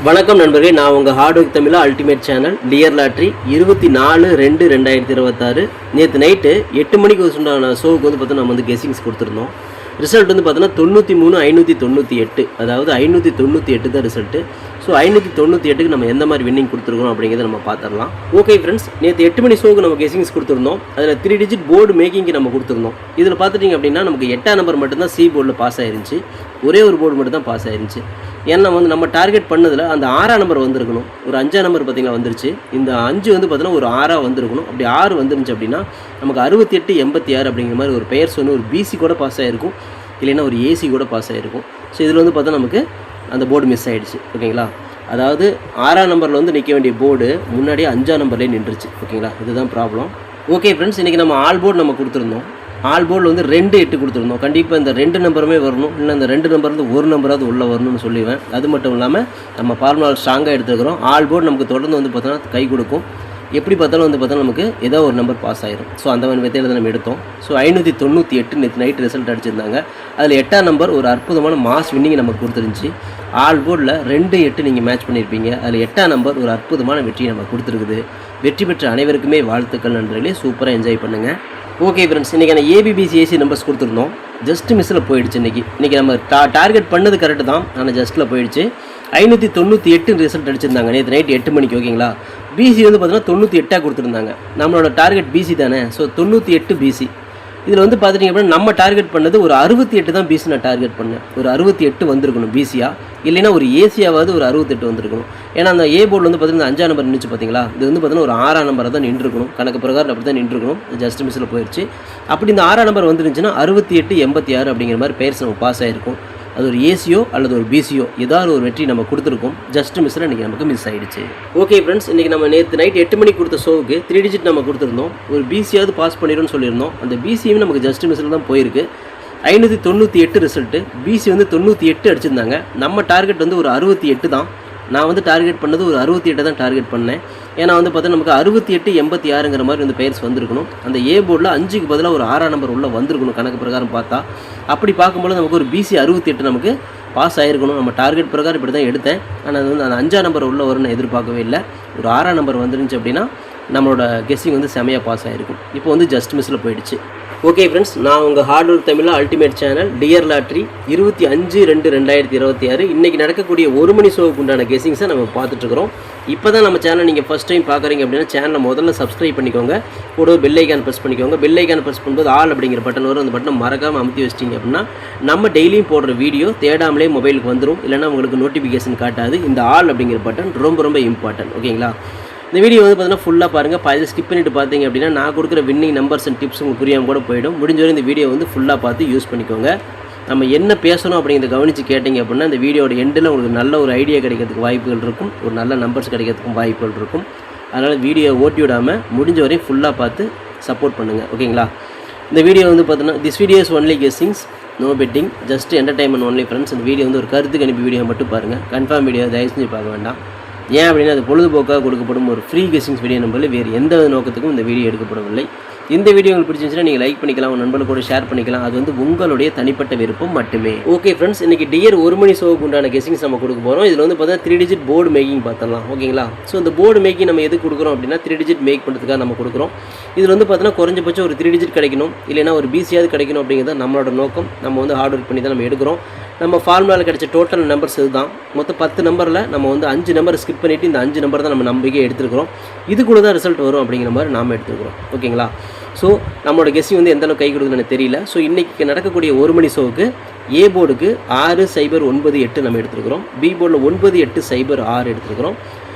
வணக்கம் நண்பர்களே, நான் உங்கள் ஹார்ட் ஒர்க் தமிழா அல்டிமேட் சேனல் டியர் லாட்ரி 24/2/2026 நேற்று நைட்டு 8 மணிக்கு உண்டான ஷோவுக்கு வந்து பார்த்தோன்னா நம்ம வந்து கெஸிங்ஸ் கொடுத்துருந்தோம். ரிசல்ட் வந்து பார்த்தோன்னா 93,598, அதாவது 598 தான் ரிசல்ட்டு. ஸோ 598க்கு நம்ம எந்த மாதிரி வின்னிங் கொடுத்துருக்கோம் அப்படிங்கிறத நம்ம பார்த்துடலாம். ஓகே ஃப்ரெண்ட்ஸ், நேற்று 8 மணி ஷோவுக்கு நம்ம கெஸிங்ஸ் கொடுத்துருந்தோம். அதில் 3 டிஜிட் போர்டு மேக்கிங்க்கு நம்ம கொடுத்துருந்தோம். இதில் பார்த்துட்டிங்க அப்படின்னா நமக்கு 8ஆம் நம்பர் மட்டும்தான் சி போர்டில் பாஸ் ஆயிருந்துச்சு. ஒரே ஒரு போர்டு மட்டும் தான் பாஸ் ஆயிருந்துச்சு. ஏன்னா வந்து நம்ம டார்கெட் பண்ணதில் அந்த 6ஆம் நம்பர் வந்திருக்கணும். ஒரு 5ஆம் நம்பர் பார்த்திங்கன்னா வந்துருச்சு. இந்த 5 வந்து பார்த்தீங்கன்னா ஒரு 6ஆக வந்திருக்கணும். அப்படி 6 வந்துருந்துச்சு அப்படின்னா நமக்கு 6886 அப்படிங்கிற மாதிரி ஒரு பெயர் சொன்ன ஒரு பிசி கூட பாஸ் ஆகிருக்கும், இல்லைன்னா ஒரு ஏசி கூட பாஸ் ஆகிருக்கும். ஸோ இதில் வந்து பார்த்தா நமக்கு அந்த போர்டு மிஸ் ஆகிடுச்சு. ஓகேங்களா, அதாவது 6ஆம் நம்பரில் வந்து நிற்க வேண்டிய போர்டு முன்னாடியே 5ஆம் நம்பர்லேயே நின்றுச்சு. ஓகேங்களா, இதுதான் ப்ராப்ளம். ஓகே ஃப்ரெண்ட்ஸ், இன்றைக்கி நம்ம ஆல் போர்டு நம்ம கொடுத்துருந்தோம். ஆல் போர்டில் வந்து 2 8 கொடுத்துருந்தோம். கண்டிப்பாக இந்த 2 நம்பருமே வரணும், இல்லை இந்த 2 நம்பர் வந்து ஒரு நம்பராவது உள்ளே வரணும்னு சொல்லுவேன். அது மட்டும் இல்லாமல் நம்ம ஃபார்முலா ஸ்ட்ராங்காக எடுத்துக்கிறோம். ஆல் போர்டு நமக்கு தொடர்ந்து வந்து பார்த்தோன்னா கை கொடுக்கும். எப்படி பார்த்தாலும் வந்து பார்த்தா நமக்கு ஏதோ ஒரு நம்பர் பாஸ் ஆயிரும். ஸோ அந்த மாதிரி மெத்தேடில் தான் நம்ம எடுத்தோம். ஸோ 598 நேற்று நைட் ரிசல்ட் அடிச்சிருந்தாங்க. அதில் 8ஆம் நம்பர் ஒரு அற்புதமான மாஸ் வின்னிங் நமக்கு கொடுத்துருந்துச்சு. ஆல் போர்டில் 2 8 நீங்கள் மேட்ச் பண்ணியிருப்பீங்க. அதில் 8ஆம் நம்பர் ஒரு அற்புதமான வெற்றியை நம்ம கொடுத்துருக்குது. வெற்றி பெற்ற அனைவருக்குமே வாழ்த்துக்கள் நண்பர்களே. சூப்பராக என்ஜாய் பண்ணுங்கள். ஓகே ஃப்ரெண்ட்ஸ், இன்றைக்கி நான் ஏபிபிசிஏசி நம்பர்ஸ் கொடுத்துருந்தோம். ஜஸ்ட் மிஸ்ஸில் போயிடுச்சு. இன்றைக்கி நம்ம டார்கெட் பண்ணது கரெக்டு தான், ஆனால் ஜஸ்ட்டில் போயிடுச்சு. 598 ரிசல்ட் அடிச்சிருந்தாங்க நேற்று நைட் 8 மணிக்கு. ஓகேங்களா, பிசி வந்து பார்த்தீங்கன்னா 98 கொடுத்துருந்தாங்க. நம்மளோட டார்கெட் பிசி தானே. So 98 PC. இதில் வந்து பார்த்துட்டிங்க அப்படின்னா நம்ம டார்கெட் பண்ணது ஒரு 68 தான் பிசி. நான் டார்கெட் பண்ணேன் ஒரு 68 வந்திருக்கணும் பிசியா, இல்லைன்னா ஒரு ஏசியாவது ஒரு 68 வந்திருக்கணும். ஏன்னா அந்த ஏ போர்டில் வந்து பார்த்தீங்கன்னா 5ஆம் நம்பர் நின்றுச்சு பார்த்தீங்களா. இது வந்து பார்த்தீங்கன்னா ஒரு 6ஆம் நம்பரை தான் நின்றுருக்கணும். கணக்கு பிரகாரம் அப்படி தான் நின்றுருக்கணும். ஜஸ்ட் மிஸ்ஸில் போயிடுச்சு. அப்படி இந்த 6ஆம் நம்பர் வந்துருந்துச்சுன்னா 68 86 அப்படிங்கிற மாதிரி பேர்ஸ் நம்ம பாஸ் ஆகிருக்கும். அது ஒரு ஏசியோ அல்லது ஒரு பிசியோ ஏதாவது ஒரு வெற்றி நம்ம கொடுத்துருக்கோம். ஜஸ்ட் மிஸ்ஸில் இன்றைக்கி நமக்கு மிஸ் ஆகிடுச்சு. ஓகே ஃப்ரெண்ட்ஸ், இன்றைக்கி நம்ம நேற்று நைட் 8 மணிக்கு கொடுத்த ஷோவுக்கு 3 டிஜிட் நம்ம கொடுத்துருந்தோம். ஒரு பிசியாவது பாஸ் பண்ணிடும்னு சொல்லியிருந்தோம். அந்த பிசியும் நமக்கு ஜஸ்ட் மிஸ்ஸில் தான் போயிருக்கு. 598 ரிசல்ட்டு. பிசி வந்து 98 அடிச்சிருந்தாங்க. நம்ம டார்கெட் வந்து ஒரு 68 தான். நான் வந்து டார்கெட் பண்ணது ஒரு 68 தான் டார்கெட் பண்ணேன். ஏன்னா வந்து பார்த்தா நமக்கு 68 86ங்கிற மாதிரி வந்து பெயர்ஸ் வந்திருக்கணும். அந்த ஏ போர்டில் 5க்கு பதிலாக ஒரு 6ஆம் நம்பர் உள்ளே வந்திருக்கணும் கணக்கு பிரகாரம் பார்த்தா. அப்படி பார்க்கும்போது நமக்கு ஒரு பிசி 68 நமக்கு பாஸ் ஆகிருக்கணும். நம்ம டார்கெட் பிரகாரம் இப்படி தான் எடுத்தேன். ஆனால் அது வந்து அந்த 5ஆம் நம்பர் உள்ளே வரும்னு எதிர்பார்க்கவே இல்லை. ஒரு 6ஆம் நம்பர் வந்துருந்துச்சு அப்படின்னா நம்மளோட கெஸ்ஸிங் வந்து செமையாக பாஸ் ஆகிருக்கும். இப்போ வந்து ஜஸ்ட் மிஸ்ஸில் போயிடுச்சு. ஓகே ஃப்ரெண்ட்ஸ், நான் உங்கள் ஹார்ட் ஒர்க் தமிழா அல்டிமேட் சேனல் டியர் லாட்ரி 25/2/2026 இன்றைக்கி நடக்கக்கூடிய 1 மணி ஷோவுக்கு உண்டான கெஸிங்ஸை நம்ம பார்த்துட்ருக்குறோம். இப்போ தான் நம்ம சேனல் நீங்கள் ஃபஸ்ட் டைம் பார்க்குறீங்க அப்படின்னா சேனலை முதல்ல சப்ஸ்கிரைப் பண்ணிக்கோங்க. கூட பெல் ஐக்கான் ப்ரெஸ் பண்ணிக்கோங்க. பெல் ஐக்கான் ப்ரெஸ் பண்ணும்போது ஆல் அப்படிங்கிற பட்டன் வரும். அந்த பட்டனை மறக்காமல் அமுத்தி வச்சிட்டிங்க அப்படின்னா நம்ம டெய்லியும் போடுற வீடியோ தேடாமலே மொபைலுக்கு வந்துடும். இல்லைனா உங்களுக்கு நோட்டிஃபிகேஷன் காட்டாது. இந்த ஆல் அப்படிங்கிற பட்டன் ரொம்ப இம்பார்ட்டன்ட். ஓகேங்களா, இந்த வீடியோ வந்து பார்த்தீங்கன்னா ஃபுல்லாக பாருங்கள். பாதி ஸ்கிப் பண்ணிட்டு பார்த்தீங்க அப்படின்னா நான் கொடுக்குற வின்னிங் நம்பர்ஸ் அண்ட் டிப்ஸ் உங்களுக்கு புரியாமல் கூட போயிடும். முடிஞ்ச வரை இந்த வீடியோ வந்து ஃபுல்லாக பார்த்து யூஸ் பண்ணிக்கோங்க. நம்ம என்ன பேசணும் அப்படிங்கிறத கவனித்து கேட்டிங்க அப்படின்னா இந்த வீடியோட எண்டில் உங்களுக்கு நல்ல ஒரு ஐடியா கிடைக்கிறதுக்கு வாய்ப்புகள் இருக்கும். ஒரு நல்ல நம்பர்ஸ் கிடைக்கிறதுக்கும் வாய்ப்புகள் இருக்கும். அதனால் வீடியோ ஓட்டி விடாமல் முடிஞ்ச வரையும் ஃபுல்லாக பார்த்து சப்போர்ட் பண்ணுங்கள். ஓகேங்களா, இந்த வீடியோ வந்து பார்த்தீங்கன்னா this video is only guessings, no betting, just entertainment only friends. இந்த வீடியோ வந்து ஒரு கருத்துக்கு அனுப்பி வீடியோ மட்டும் பாருங்கள். கன்ஃபார்ம் வீடியோ தயவு செஞ்சு பார்க்க வேண்டாம். ஏன் அப்படின்னா அது பொழுதுபோக்காக கொடுக்கப்படும் ஒரு ஃப்ரீ கெஸ்ஸிங்ஸ் வீடியோ நம்பரில் வேறு எந்த நோக்கத்துக்கும் இந்த வீடியோ எடுக்கப்படவில்லை. இந்த வீடியோ உங்களுக்கு பிடிச்சிருந்துச்சுன்னா நீங்கள் லைக் பண்ணிக்கலாம், உங்கள் நண்பர்கள் கூட ஷேர் பண்ணிக்கலாம். அது வந்து உங்களுடைய தனிப்பட்ட விருப்பம் மட்டுமே. ஓகே ஃப்ரெண்ட்ஸ், இன்றைக்கி டியர் 1 மணி ஷோவுக்கு உண்டான கெஸ்ஸிங்ஸ் நம்ம கொடுக்க போகிறோம். இதில் வந்து பார்த்தா 3 டிஜிட் போர்டு மேக்கிங் பார்த்தலாம். ஓகேங்களா, ஸோ இந்த போர்டு மேக்கிங் நம்ம எது கொடுக்குறோம் அப்படின்னா 3 டிஜிட் மேக் பண்ணுறதுக்காக நம்ம கொடுக்குறோம். இதில் வந்து பார்த்தோன்னா குறைஞ்சபட்சம் ஒரு 3 டிஜிட் கிடைக்கணும், இல்லைனா ஒரு பிசியாவது கிடைக்கணும் அப்படிங்கிறது நம்மளோட நோக்கம். நம்ம வந்து ஹார்ட் ஒர்க் பண்ணி தான் நம்ம எடுக்கிறோம். நம்ம ஃபார்முலாவில் கிடைச்ச டோட்டல் நம்பர்ஸ் இதுதான். மொத்தம் 10 நம்பரில் நம்ம வந்து 5 நம்பர் ஸ்கிப் பண்ணிவிட்டு இந்த 5 நம்பர் தான் நம்ம நம்பிக்கை எடுத்துருக்கிறோம். இதுக்குள்ளே தான் ரிசல்ட் வரும் அப்படிங்கிற மாதிரி நாம் எடுத்துக்கிறோம். ஓகேங்களா, ஸோ நம்மளோட கெஸ்ஸிங் வந்து எந்தளவுக்கு கை கொடுக்குதுன்னு எனக்கு தெரியல. ஸோ இன்றைக்கி நடக்கக்கூடிய 1 மணி ஷோவுக்கு ஏ போர்டுக்கு 6098 நம்ம எடுத்துருக்கிறோம். பி போர்டில் 9806 எடுத்துருக்கிறோம்.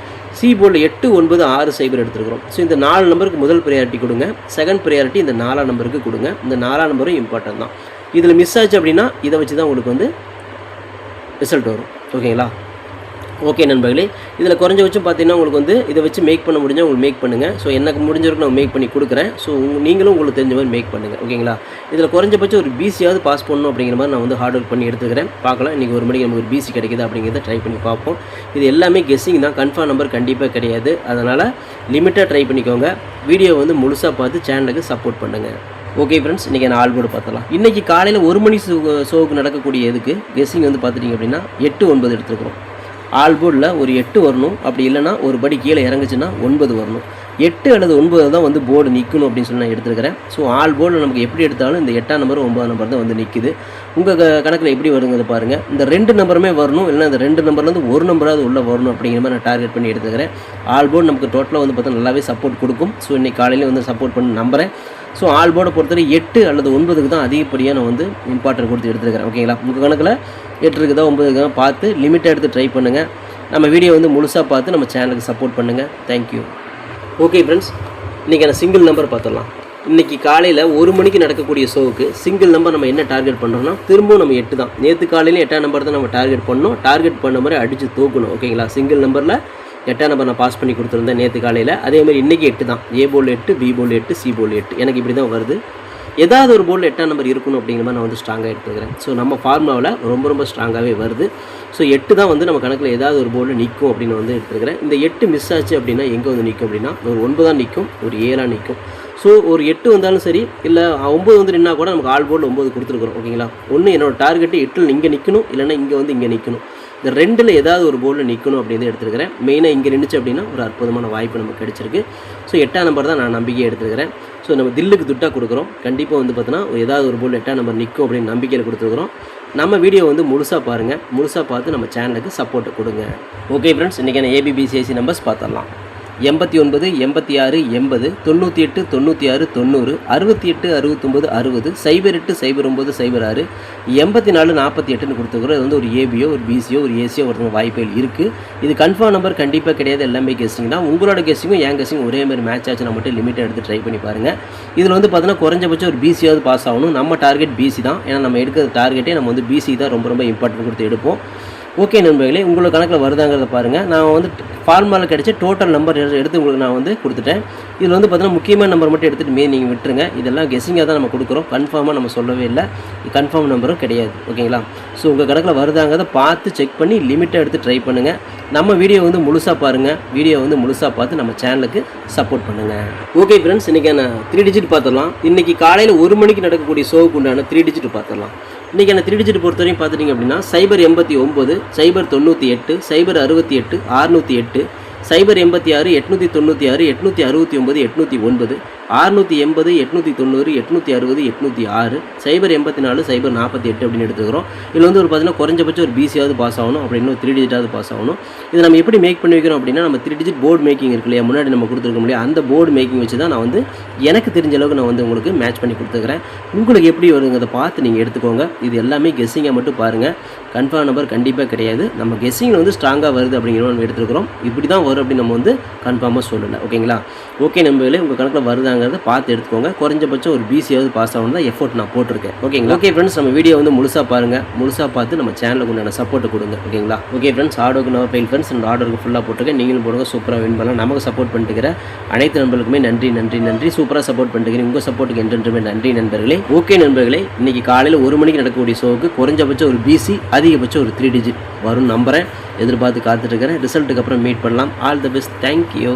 சி போர்டில் 8960 எடுத்துருக்கிறோம். ஸோ இந்த 4 நம்பருக்கு முதல் ப்ரையாரிட்டி கொடுங்க. செகண்ட் ப்ரையாரிட்டி இந்த 4ஆம் நம்பருக்கு கொடுங்க. இந்த 4ஆம் நம்பரும் இம்பார்ட்டன்ட் தான். இதில் மிஸ் ஆச்சு அப்படின்னா இதை வச்சு தான் உங்களுக்கு வந்து ரிசல்ட் வரும். ஓகேங்களா, ஓகே நண்பர்களே, இதில் குறைஞ்சபட்சம் பார்த்தீங்கன்னா உங்களுக்கு வந்து இதை வச்சு மேக் பண்ண முடிஞ்சால் உங்களுக்கு மேக் பண்ணுங்கள். ஸோ எனக்கு முடிஞ்ச வரைக்கும் நான் மேக் பண்ணி கொடுக்குறேன். ஸோ நீங்களும் உங்களுக்கு தெரிஞ்ச மாதிரி மேக் பண்ணுங்கள். ஓகேங்களா, இதில் குறைஞ்சபட்சம் ஒரு பிசியாவது பாஸ் பண்ணணும் அப்படிங்கிற மாதிரி நான் வந்து ஹார்ட் ஒர்க் பண்ணி எடுத்துக்கிறேன். பார்க்கலாம் இன்றைக்கி 1 மணிக்கு நமக்கு ஒரு பிசி கிடைக்குது அப்படிங்கிறத ட்ரை பண்ணி பார்ப்போம். இது எல்லாமே கெஸ்ஸிங் தான், கன்ஃபார்ம் நம்பர் கண்டிப்பாக கிடையாது. அதனால் லிமிட்டாக ட்ரை பண்ணிக்கோங்க. வீடியோ வந்து முழுசாக பார்த்து சேனலுக்கு சப்போர்ட் பண்ணுங்கள். ஓகே ஃப்ரெண்ட்ஸ், இன்றைக்கி நான் ஆல் போர்டு பார்த்தலாம். இன்றைக்கி காலையில் 1 மணி ஷோவுக்கு நடக்கக்கூடிய இதுக்கு கெஸ்ஸிங் வந்து பார்த்துட்டிங்க அப்படின்னா 8 9 எடுத்துருக்குறோம். ஆல் போர்டில் ஒரு 8 வரணும், அப்படி இல்லைனா ஒரு படி கீழே இறங்குச்சுன்னா 9 வரணும். 8 அல்லது 9 தான் வந்து போர்டு நிற்கணும் அப்படின்னு சொல்லி நான் எடுத்துருக்கிறேன். ஸோ ஆல் போர்டில் நமக்கு எப்படி எடுத்தாலும் இந்த 8ஆம் நம்பர் 9ஆம் நம்பர் தான் வந்து நிற்குது. உங்கள் கணக்கில் எப்படி வருங்கிறத பாருங்கள். இந்த 2 நம்பருமே வரணும், இல்லைனா இந்த 2 நம்பர்லேருந்து ஒரு நம்பராவது உள்ளே வரணும் அப்படிங்கிற மாதிரி நான் டார்கெட் பண்ணி எடுத்துக்கிறேன். ஆல் போர்டு நமக்கு டோட்டலாக வந்து பார்த்தா நல்லாவே சப்போர்ட் கொடுக்கும். ஸோ இன்றைக்கி காலையில் வந்து சப்போர்ட் பண்ணி நம்புகிறேன். ஸோ ஆல் போர்டை பொறுத்தவரை 8 அல்லது 9க்கு தான் அதிகப்படியாக நான் வந்து இம்பார்ட்டன்ட் கொடுத்து எடுத்துருக்கிறேன். ஓகேங்களா, உங்கள் கணக்கில் 8 இருக்குதா 9 இருக்குதா பார்த்து லிமிட்டாக எடுத்து ட்ரை பண்ணுங்கள். நம்ம வீடியோ வந்து முழுசாக பார்த்து நம்ம சேனலுக்கு சப்போர்ட் பண்ணுங்கள். தேங்க்யூ. ஓகே ஃப்ரெண்ட்ஸ், இன்றைக்கான சிங்கிள் நம்பர் பார்த்துடலாம். இன்றைக்கி காலையில் 1 மணிக்கு நடக்கக்கூடிய ஷோவுக்கு சிங்கிள் நம்பர் நம்ம என்ன டார்கெட் பண்ணுறோம்னா திரும்பவும் நம்ம 8 தான். நேற்று காலையில் 8ஆம் நம்பர் தான் நம்ம டார்கெட் பண்ணோம். டார்கெட் பண்ண மாதிரி அடித்து தூக்கணும். ஓகேங்களா, சிங்கிள் நம்பரில் 8ஆம் நம்பர் நான் பாஸ் பண்ணி கொடுத்துருந்தேன் நேற்று காலையில். அதேமாதிரி இன்றைக்கி 8 தான். ஏ போல் 8, பி போல் 8, சி போல் 8. எனக்கு இப்படி தான் வருது. ஏதாவது ஒரு போர்டில் 8ஆம் நம்பர் இருக்கணும் அப்படிங்கிற மாதிரி நான் வந்து ஸ்ட்ராங்காக எடுத்துக்கிறேன். ஸோ நம்ம ஃபார்முலாவில் ரொம்ப ஸ்ட்ராங்காகவே வருது. ஸோ 8 தான் வந்து நம்ம கணக்கில் ஏதாவது ஒரு போர்டில் நிற்கும் அப்படின்னு வந்து எடுத்துக்கிறேன். இந்த 8 மிஸ் ஆச்சு அப்படின்னா எங்கே வந்து நிற்கும் அப்படின்னா ஒரு 9 நிற்கும், ஒரு 7 நிற்கும். ஸோ ஒரு 8 வந்தாலும் சரி, இல்லை 9 வந்து நின்னா கூட நமக்கு ஆல் போர்டில் 9 கொடுத்துருக்குறோம். ஓகேங்களா, ஒன்று என்னோட டார்கெட்டு 8 இங்கே நிற்கணும், இல்லைனா இங்கே வந்து இங்கே நிற்கணும். இந்த 2ல் ஏதாவது ஒரு போர்டில் நிற்கணும் அப்படின்னு எடுத்துருக்கிறேன். மெயினாக இங்கே நின்றுச்சு அப்படின்னா ஒரு அற்புதமான வாய்ப்பு நமக்கு கிடச்சிருக்கு. ஸோ 8ஆம் நம்பர் தான் நான் நம்பிக்கையை எடுத்துருக்கிறேன். ஸோ நம்ம தில்லுக்கு துட்டாக கொடுக்குறோம். கண்டிப்பாக வந்து பார்த்தோன்னா ஏதாவது ஒரு போர்டில் 8ஆம் நம்பர் நிற்கும் அப்படின்னு நம்பிக்கையில் கொடுத்துருக்குறோம். நம்ம வீடியோ வந்து முழுசாக பாருங்கள். முழுசாக பார்த்து நம்ம சேனலுக்கு சப்போர்ட் கொடுங்க. ஓகே ஃப்ரெண்ட்ஸ், இன்றைக்கான ஏபிபிசிஐசி நம்பர்ஸ் பார்த்துடலாம். 89, 86, 80, 98, 96, 90, 68, 69, 60, 08, 09, 06, 84, 48ன்னு கொடுத்துருக்குறோம். இது வந்து ஒரு ஏபியோ, ஒரு பிசியோ, ஒரு ஏசியோ ஒருத்தவங்க வாய்ப்புகள் இருக்குது. இது கன்ஃபார்ம் நம்பர் கண்டிப்பாக கிடையாது. எல்லாமே கெஸ்டிங் தான். உங்களோட கெஸ்டிங்கும் என் கெஸ்டிங் ஒரே மாதிரி மேட்ச் ஆச்சுன்னா மட்டும் லிமிட்டை எடுத்து ட்ரை பண்ணி பாருங்கள். இதில் வந்து பார்த்தீங்கன்னா குறைஞ்சபட்சம் ஒரு பிசியாவது பாஸ் ஆகணும். நம்ம டார்கெட் பிசி தான். ஏன்னா நம்ம எடுக்கிற டார்கெட்டே நம்ம வந்து பிசி தான் ரொம்ப இம்பார்ட்டன்ட் கொடுத்து எடுப்போம். ஓகே நண்பர்களே, உங்களோட கணக்கில் வருதாங்கிறத பாருங்கள். நான் வந்து ஃபார்முலாவில் கிடைச்ச டோட்டல் நம்பர் எடுத்து உங்களுக்கு நான் வந்து கொடுத்துட்டேன். இதில் வந்து பார்த்தீங்கன்னா முக்கியமான நம்பர் மட்டும் எடுத்துகிட்டு மீதி நீங்கள் விட்டுருங்க. இதெல்லாம் கெஸ்ஸிங்காக தான் நம்ம கொடுக்குறோம். கன்ஃபார்மாக நம்ம சொல்லவே இல்லை. கன்ஃபார்ம் நம்பரும் கிடையாது. ஓகேங்களா, ஸோ உங்கள் கணக்கில் வருதாங்கிறத பார்த்து செக் பண்ணி லிமிட்டாக எடுத்து ட்ரை பண்ணுங்கள். நம்ம வீடியோ வந்து முழுசாக பாருங்கள். வீடியோ வந்து முழுசாக பார்த்து நம்ம சேனலுக்கு சப்போர்ட் பண்ணுங்கள். ஓகே ஃப்ரெண்ட்ஸ், இன்றைக்கான 3 டிஜிட் பார்த்துடலாம். இன்றைக்கி காலையில் 1 மணிக்கு நடக்கக்கூடிய ஷோவுக்கு உண்டான 3 டிஜிட் பார்த்துடலாம். இன்றைக்கான 3 டிஜிட் பொறுத்தவரையும் பார்த்துட்டிங்க அப்படின்னா 089, 098, 068, 608, 086, 896, 869, 809, 680, 890, 860, 806, 084, 048 அப்படின்னு எடுத்துக்கிறோம். இதில் வந்து ஒரு பார்த்தீங்கன்னா குறைஞ்சபட்சம் ஒரு பிசியாவது பாஸ் ஆகணும், அப்படின்னு ஒரு 3 டிஜிட்டாவது பாஸ் ஆகணும். இதை நம்ம எப்படி மேக் பண்ணி வைக்கிறோம் அப்படின்னா நம்ம 3 டிஜிட் போர்டு மேக்கிங் இருக்கு இல்லையா, முன்னாடி நம்ம கொடுத்துருக்க முடியாது, அந்த போர்டு மேக்கிங் வச்சு தான் நான் வந்து எனக்கு தெரிஞ்ச அளவுக்கு நான் வந்து உங்களுக்கு மேட்ச் பண்ணி கொடுத்துக்கிறேன். உங்களுக்கு எப்படி வருங்கிறத பார்த்து நீங்கள் எடுத்துக்கோங்க. இது எல்லாமே கெஸ்ஸிங்காக மட்டும் பாருங்கள். கன்ஃபார்ம் நம்பர் கண்டிப்பாக கிடையாது. நம்ம கெஸ்ஸிங்கில் வந்து ஸ்ட்ராங்காக வருது அப்படிங்கிற நம்ம எடுத்துருக்கிறோம். இப்படி தான் வரும் அப்படின்னு நம்ம வந்து கன்ஃபார்மாக சொல்லலை. ஓகேங்களா, ஓகே நம்பர்களே, உங்கள் கணக்கில் வருதாங்கிறத பார்த்து எடுத்துக்கோங்க. குறைஞ்சபட்சம் ஒரு பிசியாவது பாஸ் ஆகணும் தான் எஃபோர்ட் நான் போட்டிருக்கேன். ஓகேங்களா, ஓகே ஃப்ரெண்ட்ஸ், நம்ம வீடியோ வந்து முழுசாக பாருங்கள். முழுசாக பார்த்து நம்ம சேனலுக்கு உண்டான சப்போர்ட் கொடுங்க. ஓகேங்களா, ஓகே ஃப்ரெண்ட்ஸ், ஆர்டருக்கு நம்ம பெயில் ஃப்ரெண்ட்ஸ் அந்த ஆர்டருக்கு ஃபுல்லாக போட்டிருக்கேன். நீங்களும் போடுங்க, சூப்பராக வின் பண்ணலாம். நமக்கு சப்போர்ட் பண்ணிட்டுக்கிற அனைத்து நண்பர்களுக்குமே நன்றி. சூப்பராக சப்போர்ட் பண்ணிட்டுக்கிறேன். உங்கள் சப்போர்ட்டுக்கு என்றென்றுமே நன்றி நண்பர்களே. ஓகே நண்பர்களே, இன்றைக்கி காலையில் 1 மணிக்கு நடக்கக்கூடிய ஷோவுக்கு குறைஞ்சபட்சம் ஒரு பிசி, அதிகபட்சம் ஒரு 3 டிஜிட் வரும் நம்புறேன். எதிர்பார்த்து காத்துட்ருக்கிறேன். ரிசல்ட்டுக்கு அப்புறம் மீட் பண்ணலாம். All the best. தேங்க்யூ.